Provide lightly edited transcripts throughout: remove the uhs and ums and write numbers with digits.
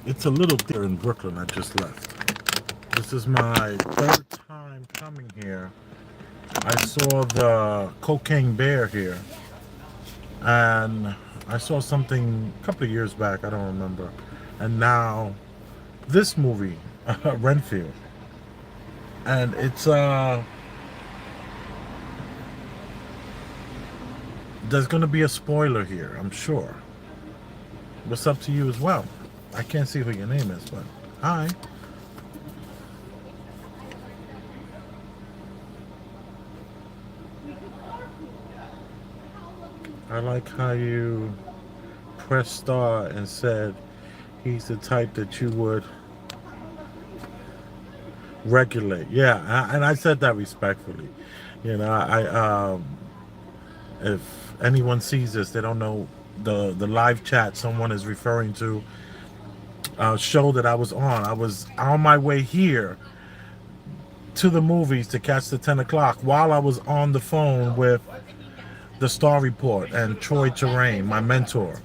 It's a little theater in Brooklyn I just left. This is my third time coming here. I saw the Cocaine Bear here, and I saw something a couple of years back, I don't remember. And now this movie, Renfield. And it's there's gonna be a spoiler here, I'm sure. What's up to you as well? I can't see who your name is, but hi. I like how you pressed star and said he's the type that you would regulate. Yeah, and I said that respectfully. You know, if anyone sees this, they don't know the live chat someone is referring to show that I was on. I was on my way here to the movies to catch the 10 o'clock while I was on the phone with the Star Report and Troy Terrain, my mentor.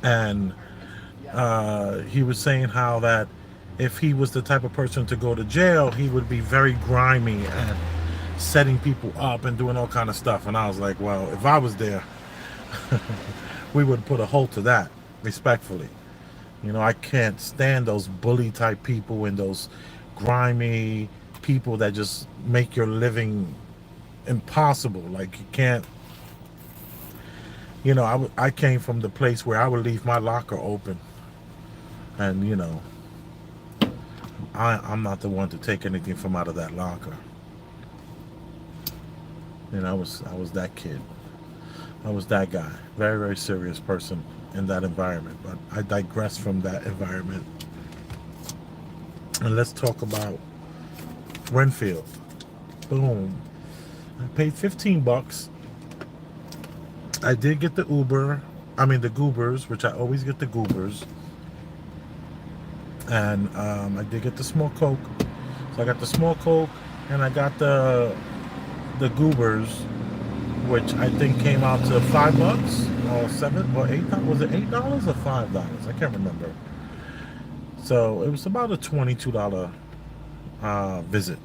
And he was saying how that if he was the type of person to go to jail, he would be very grimy and setting people up and doing all kind of stuff. And I was like, well, if I was there, we would put a halt to that, respectfully. You know, I can't stand those bully type people and those grimy people that just make your living impossible. Like, you can't, you know, I came from the place where I would leave my locker open, and you know, I'm not the one to take anything from out of that locker. And I was that kid. I was that guy. Very, very serious person in that environment. But I digress from that environment. And let's talk about Renfield. Boom. I paid 15 bucks. I did get the Uber. I mean the Goobers, which I always get the Goobers. And I did get the small Coke. So I got the small Coke and I got the Goobers, which I think came out to $5 or $7 or $8. Was it $8 or $5? I can't remember. So it was about a $22 visit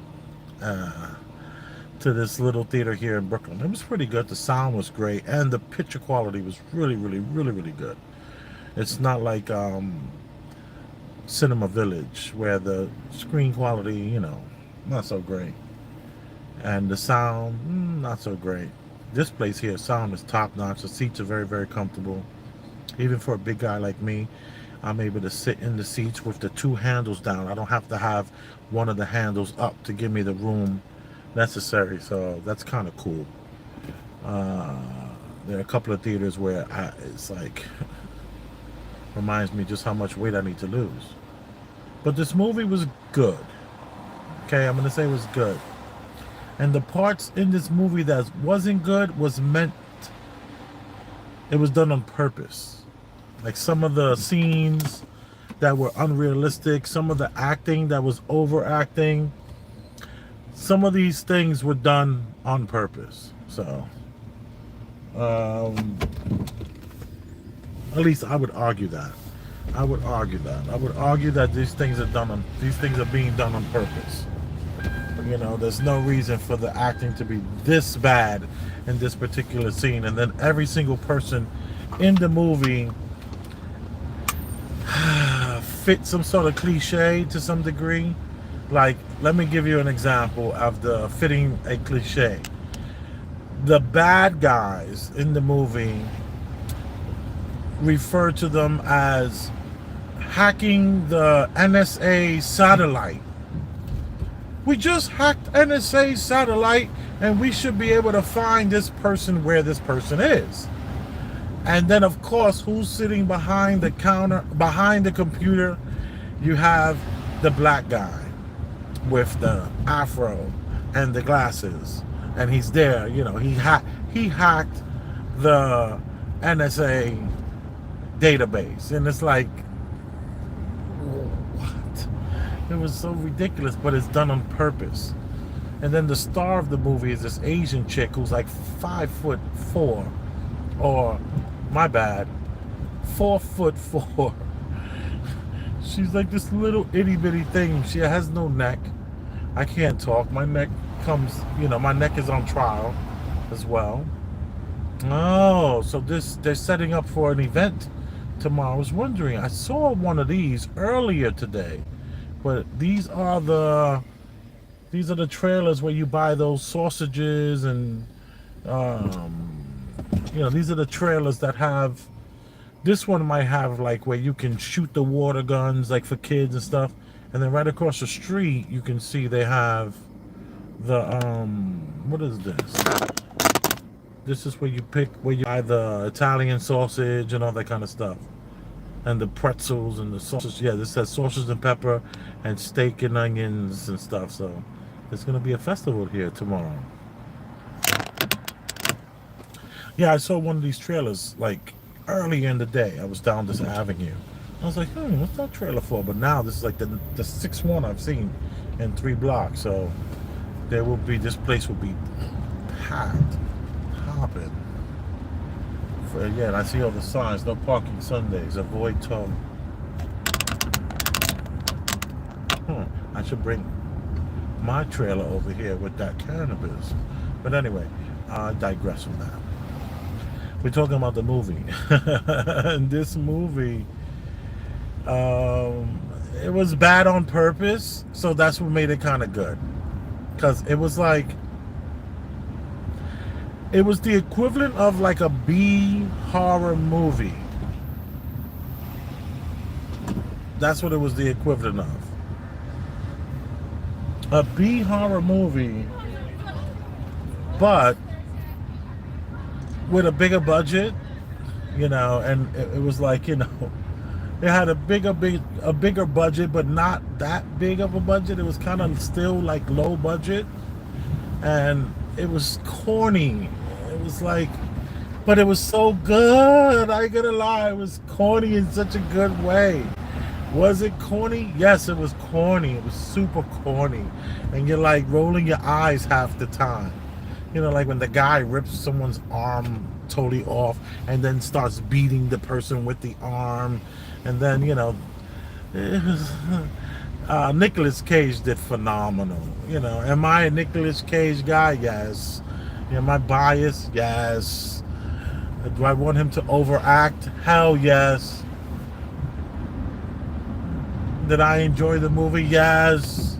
to this little theater here in Brooklyn. It was pretty good. The sound was great, and the picture quality was really, really, really, really good. It's not like Cinema Village, where the screen quality, you know, not so great, and the sound, not so great. This place here, sound is top notch. The seats are very, very comfortable. Even for a big guy like me, I'm able to sit in the seats with the two handles down. I don't have to have one of the handles up to give me the room necessary. So that's kind of cool. There are a couple of theaters where it's like reminds me just how much weight I need to lose. But this movie was good. Okay, I'm gonna say it was good. And the parts in this movie that wasn't good was meant, it was done on purpose. Like some of the scenes that were unrealistic, some of the acting that was overacting, some of these things were done on purpose. So at least I would argue that. I would argue that these things are being done on purpose. You know, there's no reason for the acting to be this bad in this particular scene, and then every single person in the movie fit some sort of cliche to some degree. Like, let me give you an example of the fitting a cliche. The bad guys in the movie refer to them as hacking the NSA satellite. We just hacked NSA satellite and we should be able to find this person where this person is. And then, of course, who's sitting behind the counter, behind the computer? You have the black guy with the afro and the glasses, and he's there. You know, he hacked the NSA database, and it's like, what? It was so ridiculous, but it's done on purpose. And then the star of the movie is this Asian chick who's like 5'4", or my bad, 4'4". She's like this little itty bitty thing. She has no neck. I can't talk. My neck comes, my neck is on trial as well. Oh, so they're setting up for an event tomorrow. I was wondering, I saw one of these earlier today, but these are the trailers where you buy those sausages, and these are the trailers that have. This one might have like where you can shoot the water guns, like for kids and stuff. And then right across the street, you can see they have the what is this? This is where you buy the Italian sausage and all that kind of stuff, and the pretzels and the sausage. Yeah, this says sausage and pepper and steak and onions and stuff. So there's gonna be a festival here tomorrow. Yeah, I saw one of these trailers like early in the day. I was down this avenue. I was like, what's that trailer for? But now this is like the sixth one I've seen in 3 blocks. So this place will be packed, hopping. And I see all the signs: no parking Sundays, avoid tow. I should bring my trailer over here with that cannabis. But anyway, I digress from that. We're talking about the movie. And this movie, it was bad on purpose, so that's what made it kind of good. Because it was like, it was the equivalent of like a B horror movie. That's what it was the equivalent of. A B horror movie, but with a bigger budget, and it was like, it had a bigger budget, but not that big of a budget. It was kind of still like low budget, and it was corny. It was like, but it was so good. I ain't gonna lie, it was corny in such a good way. Was it corny? Yes, it was corny. It was super corny, and you're like rolling your eyes half the time. Like when the guy rips someone's arm totally off and then starts beating the person with the arm. And then, Nicolas Cage did phenomenal. Am I a Nicolas Cage guy? Yes. Am I biased? Yes. Do I want him to overact? Hell yes. Did I enjoy the movie? Yes.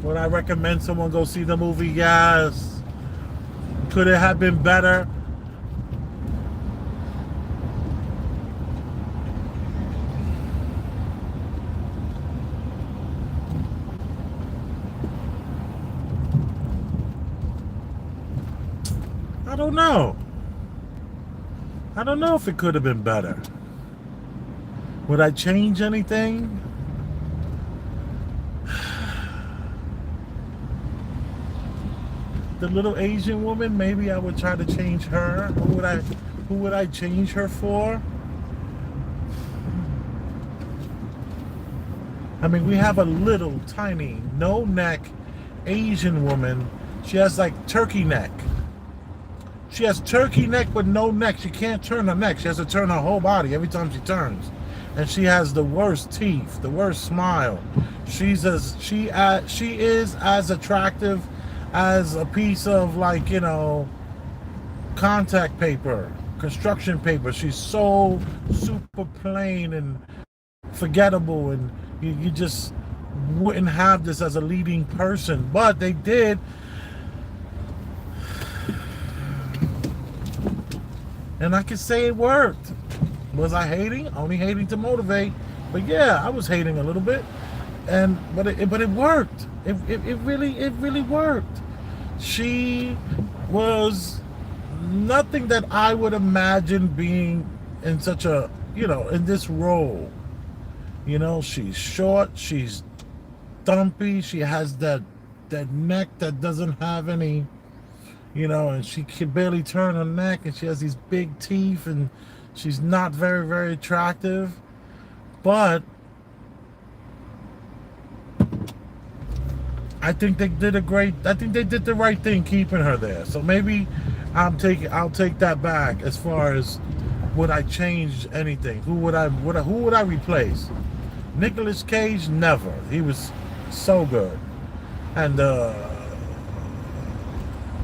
Would I recommend someone go see the movie? Yes. Could it have been better? I don't know. I don't know if it could have been better. Would I change anything? The little Asian woman, maybe I would try to change her. Who would I change her for? I mean, we have a little tiny no neck Asian woman. She has like turkey neck. She has turkey neck with no neck. She can't turn her neck. She has to turn her whole body every time she turns. And she has the worst teeth, the worst smile. She is as attractive as a piece of contact paper, construction paper. She's so super plain and forgettable, and you just wouldn't have this as a leading person, but they did. And I can say it worked. Was I hating? Only hating to motivate. But yeah, I was hating a little bit. But it worked. It really worked. She was nothing that I would imagine being in such a, in this role. She's short, she's dumpy, she has that neck that doesn't have any, and she can barely turn her neck, and she has these big teeth, and she's not very, very attractive. But I think they did the right thing keeping her there. So maybe I'll take that back as far as would I change anything? Who would I replace? Nicolas Cage, never. He was so good. And the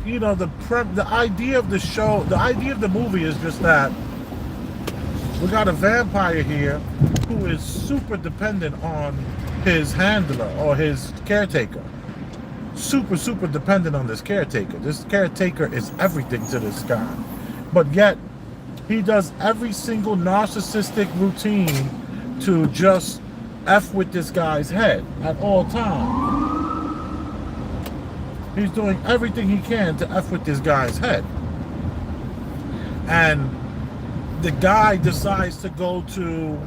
idea of the show, the idea of the movie is just that we got a vampire here who is super dependent on his handler or his caretaker. Super, super dependent on this caretaker. This caretaker is everything to this guy. But yet, he does every single narcissistic routine to just F with this guy's head at all times. He's doing everything he can to F with this guy's head. And the guy decides to go to,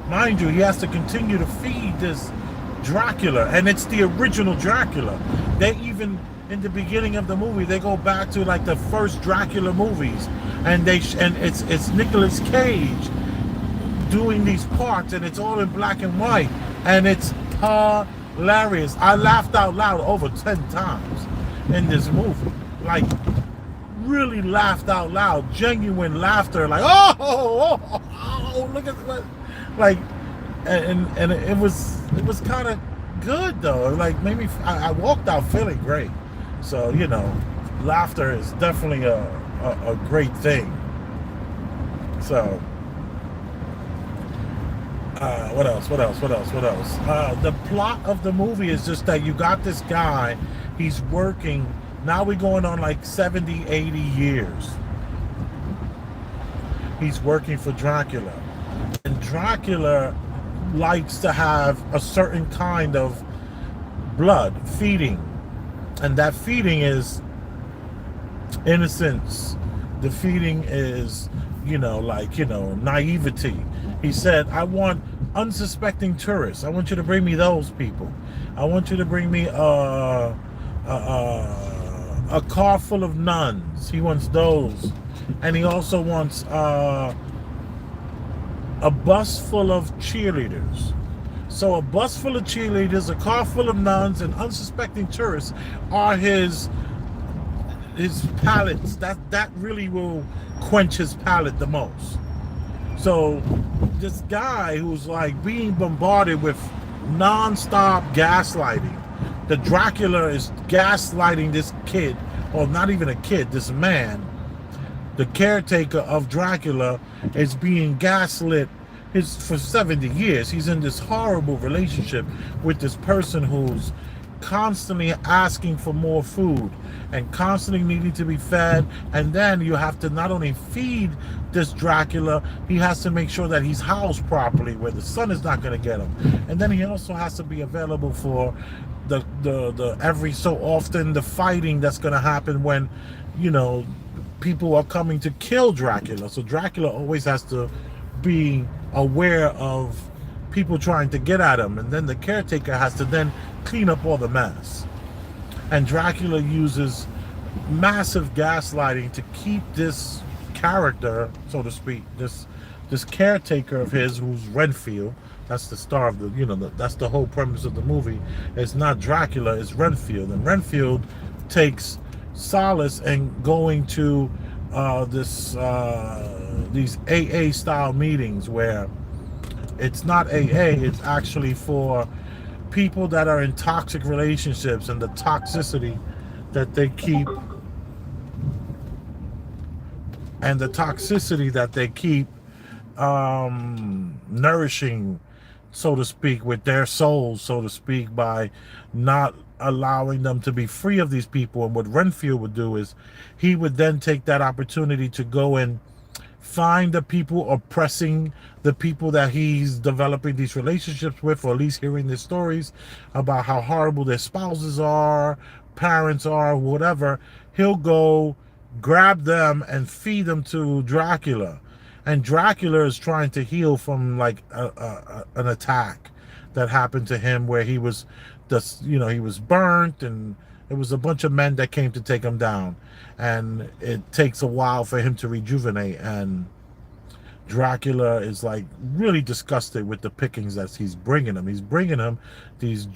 mind you, he has to continue to feed this Dracula, and it's the original Dracula. They even, in the beginning of the movie, they go back to like the first Dracula movies, and it's Nicolas Cage doing these parts, and it's all in black and white, and it's hilarious. I laughed out loud over 10 times in this movie, like really laughed out loud, genuine laughter, like look at what, like, and it was kind of good though. Like maybe I walked out feeling great. So laughter is definitely a great thing. So what else? The plot of the movie is just that you got this guy, he's working, now we're going on like 70, 80 years. He's working for Dracula. And Dracula likes to have a certain kind of blood feeding. And that feeding is innocence. The feeding is, naivety. He said, I want unsuspecting tourists. I want you to bring me those people. I want you to bring me a car full of nuns. He wants those. And he also wants a bus full of cheerleaders. So a bus full of cheerleaders, a car full of nuns, and unsuspecting tourists are his palates. That really will quench his palate the most. So this guy who's like being bombarded with non-stop gaslighting. The Dracula is gaslighting this kid, or not even a kid, this man. The caretaker of Dracula is being gaslit for 70 years. He's in this horrible relationship with this person who's constantly asking for more food and constantly needing to be fed. And then you have to not only feed this Dracula, he has to make sure that he's housed properly where the sun is not going to get him. And then he also has to be available for the every so often the fighting that's going to happen when people are coming to kill Dracula. So Dracula always has to be aware of people trying to get at him, and then the caretaker has to then clean up all the mess. And Dracula uses massive gaslighting to keep this character, so to speak, this caretaker of his, who's Renfield. That's the star of that's the whole premise of the movie. It's not Dracula, it's Renfield. And Renfield takes solace in going to these AA style meetings where it's not AA, it's actually for people that are in toxic relationships, and the toxicity that they keep nourishing, so to speak, with their souls, so to speak, by not allowing them to be free of these people. And what Renfield would do is he would then take that opportunity to go and find the people oppressing the people that he's developing these relationships with, or at least hearing their stories about how horrible their spouses are, parents are, whatever. He'll go grab them and feed them to Dracula, and Dracula is trying to heal from like an attack that happened to him where he was he was burnt, and it was a bunch of men that came to take him down, and it takes a while for him to rejuvenate, and Dracula is like really disgusted with the pickings that he's bringing him. He's bringing him these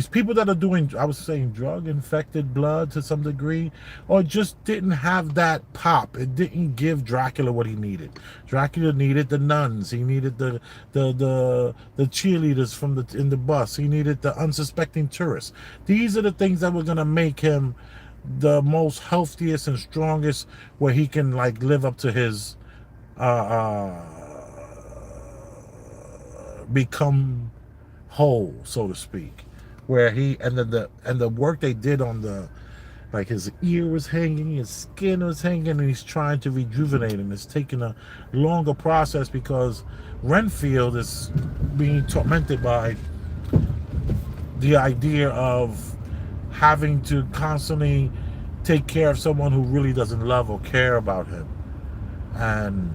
people that are doing, I was saying, drug infected blood to some degree, or just didn't have that pop. It didn't give Dracula what he needed. Dracula needed the nuns. He needed the cheerleaders from in the bus. He needed the unsuspecting tourists. These are the things that were gonna make him the most healthiest and strongest, where he can like live up to his become whole, so to speak, where he and the work they did on the, like, his ear was hanging, his skin was hanging, and he's trying to rejuvenate him. It's taking a longer process because Renfield is being tormented by the idea of having to constantly take care of someone who really doesn't love or care about him. And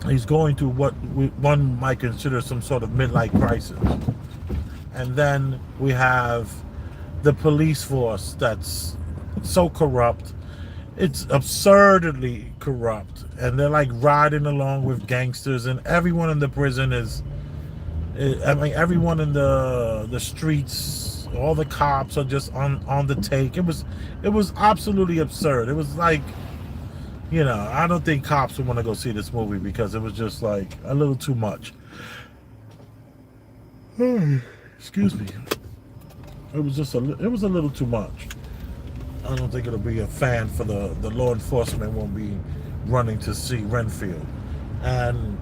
he's going through what one might consider some sort of midlife crisis. And then we have the police force that's so corrupt. It's absurdly corrupt. And they're like riding along with gangsters, and everyone in the prison everyone in the streets, all the cops are just on the take. It was absolutely absurd. It was like, I don't think cops would want to go see this movie because it was just like a little too much. Excuse me. It was a little too much. I don't think it'll be a fan for the law enforcement won't be running to see Renfield. And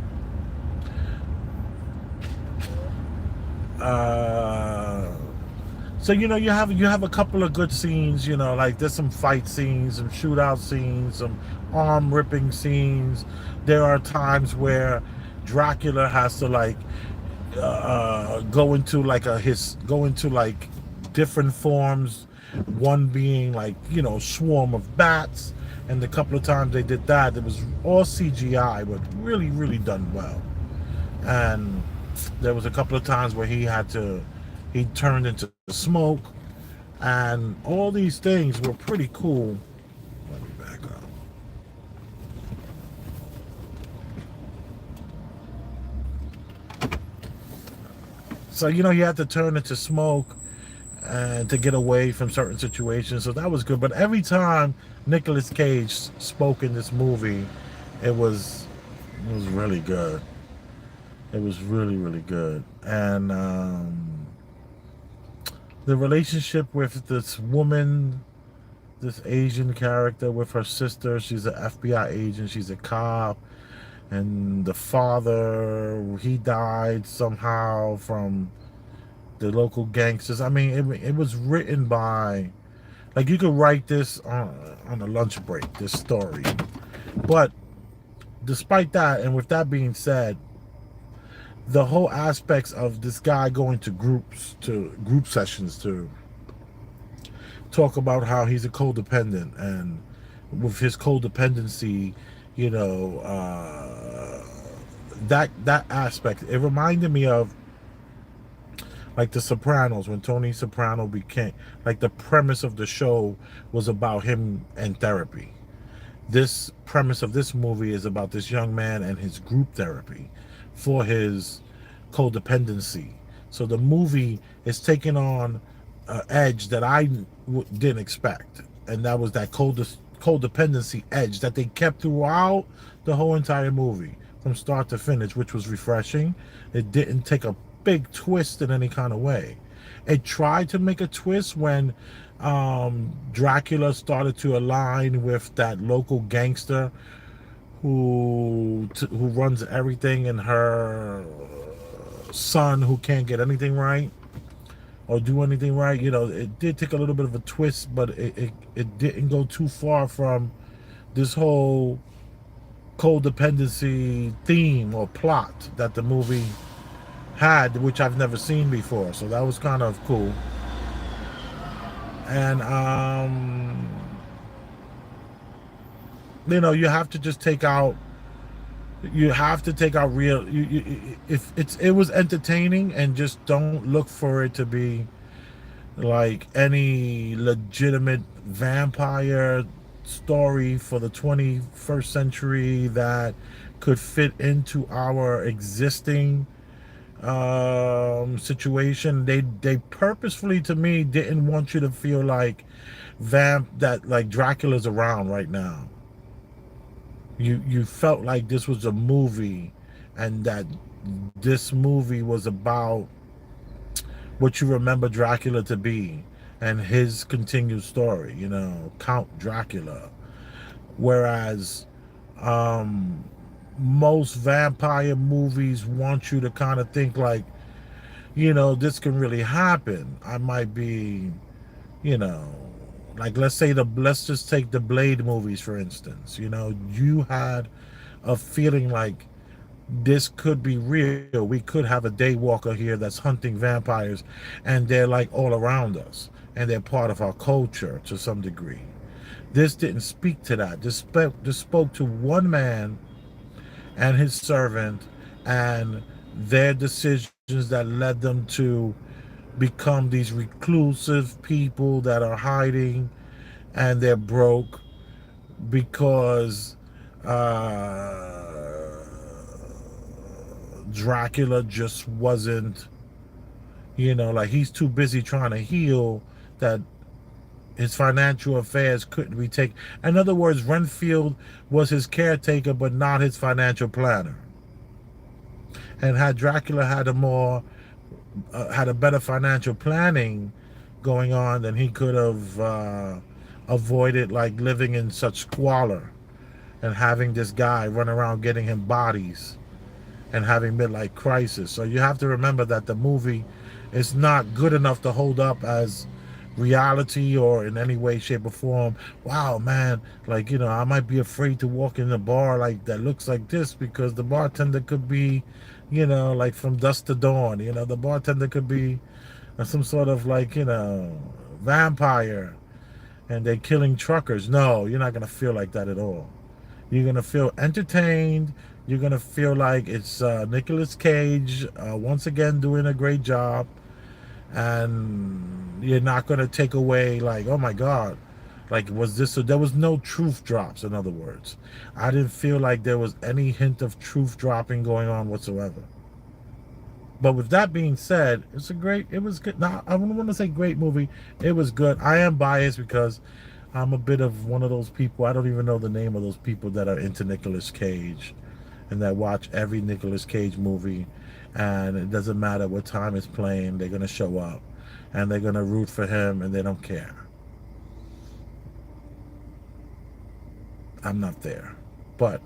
so you have a couple of good scenes, like there's some fight scenes, some shootout scenes, some arm ripping scenes. There are times where Dracula has to like go into different forms, one being like swarm of bats, and the couple of times they did that, it was all CGI, but really, really done well. And there was a couple of times where he turned into smoke, and all these things were pretty cool. Let me back up. So he had to turn into smoke and to get away from certain situations. So that was good. But every time Nicolas Cage spoke in this movie, it was really good. It was really, really good. And the relationship with this woman, this Asian character with her sister, she's an FBI agent, she's a cop. And the father, he died somehow from the local gangsters. I mean, it was written by, like, you could write this on a lunch break, this story. But despite that, and with that being said, the whole aspects of this guy going to group sessions to talk about how he's a codependent, and with his codependency, that aspect, it reminded me of like The Sopranos, when Tony Soprano became, like, the premise of the show was about him and therapy. This premise of this movie is about this young man and his group therapy for his codependency. So the movie is taking on an edge that I didn't expect, and that was that codependency edge that they kept throughout the whole entire movie from start to finish, which was refreshing. It didn't take a big twist in any kind of way. It tried to make a twist when Dracula started to align with that local gangster who runs everything, and her son who can't get anything right or do anything right. It did take a little bit of a twist, but it didn't go too far from this whole codependency theme or plot that the movie had, which I've never seen before. So that was kind of cool. And you know, you have to just take out. You have to take out real. If it was entertaining, and just don't look for it to be like any legitimate vampire story for the 21st century that could fit into our existing situation. They purposefully, to me, didn't want you to feel like that like Dracula's around right now. You felt like this was a movie, and that this movie was about what you remember Dracula to be and his continued story, you know, Count Dracula. Whereas um most vampire movies want you to kind of think like, you know, this can really happen. I might be, you know, like let's just take the Blade movies for instance. You know, you had a feeling like this could be real. We could have a daywalker here that's hunting vampires, and they're like all around us, and they're part of our culture to some degree. This didn't speak to that. This spoke to one man and his servant, and their decisions that led them to become these reclusive people that are hiding, and they're broke because Dracula just wasn't, you know, like he's too busy trying to heal that his financial affairs couldn't be taken. In other words, Renfield was his caretaker, but not his financial planner. And had Dracula had had a better financial planning going on, then he could have avoided like living in such squalor and having this guy run around getting him bodies and having midlife crisis. So you have to remember that the movie is not good enough to hold up as reality or in any way, shape, or form. Wow, man, like, you know, I might be afraid to walk in a bar like that looks like this because the bartender could be, you know, like from dusk to dawn. You know, the bartender could be some sort of like, you know, vampire, and they're killing truckers. No, you're not gonna feel like that at all. You're gonna feel entertained. You're gonna feel like it's Nicolas Cage once again doing a great job, and you're not gonna take away like, oh my God, like was this? So there was no truth drops. In other words, I didn't feel like there was any hint of truth dropping going on whatsoever. But with that being said, it was good. Now, I don't want to say great movie. It was good. I am biased because I'm a bit of one of those people. I don't even know the name of those people that are into Nicolas Cage and that watch every Nicolas Cage movie. And it doesn't matter what time it's playing, they're going to show up and they're going to root for him and they don't care. I'm not there, but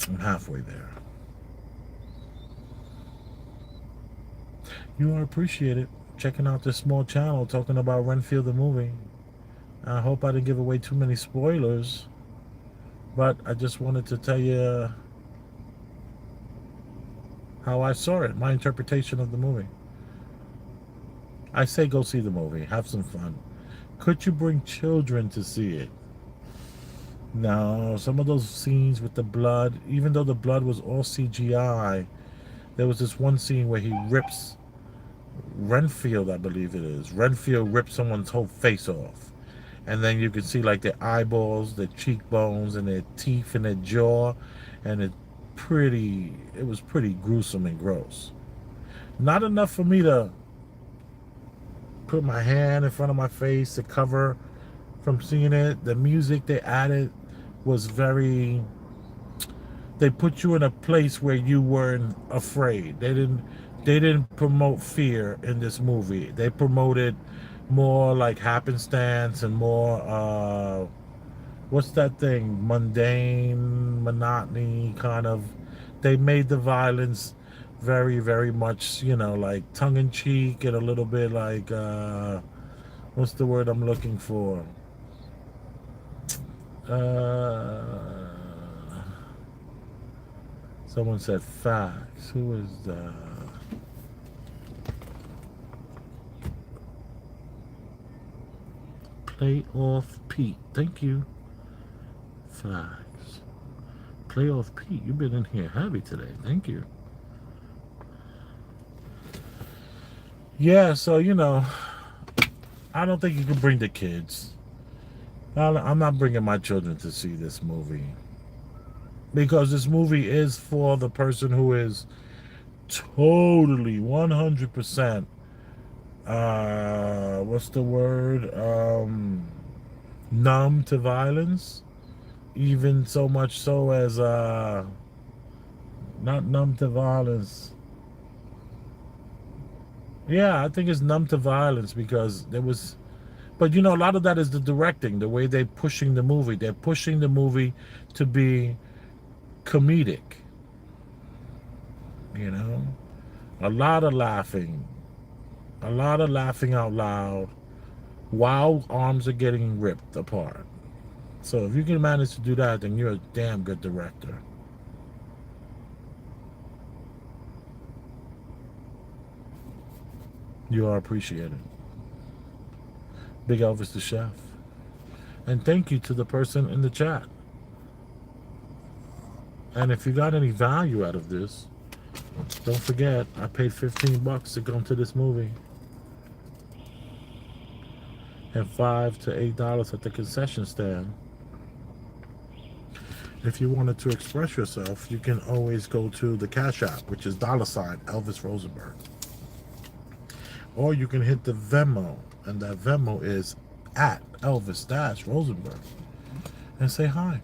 I'm halfway there. You are appreciated checking out this small channel talking about Renfield the movie. I hope I didn't give away too many spoilers, but I just wanted to tell you how I saw it, my interpretation of the movie. I say go see the movie, have some fun. Could you bring children to see it? No, some of those scenes with the blood, even though the blood was all CGI, there was this one scene where he rips Renfield, I believe it is. Renfield rips someone's whole face off. And then you can see like their eyeballs, their cheekbones, and their teeth and their jaw. And it was pretty gruesome and gross. Not enough for me to put my hand in front of my face to cover from seeing it. The music they added was they put you in a place where you weren't afraid. They didn't promote fear in this movie. They promoted more like happenstance and more what's that thing? Mundane, monotony kind of. They made the violence very, very much, you know, like tongue in cheek and a little bit like what's the word I'm looking for? Uh Someone said facts. Who is the? Playoff Pete. Thank you. Flags. Playoff Pete. You've been in here heavy today. Thank you. Yeah, so, I don't think you can bring the kids. I'm not bringing my children to see this movie. Because this movie is for the person who is totally 100% what's the word, numb to violence, even so much so as not numb to violence. Yeah, I think it's numb to violence because there was, but a lot of that is the directing, the way they're pushing the movie. They're pushing the movie to be comedic. A lot of laughing out loud while arms are getting ripped apart. So if you can manage to do that, then you're a damn good director. You are appreciated. Big Elvis the Chef. And thank you to the person in the chat. And if you got any value out of this, don't forget, I paid $15 to come to this movie. And $5 to $8 at the concession stand. If you wanted to express yourself, you can always go to the Cash App, which is $ Elvis Rosenberg. Or you can hit the Venmo, and that Venmo is at Elvis Rosenberg, and say hi.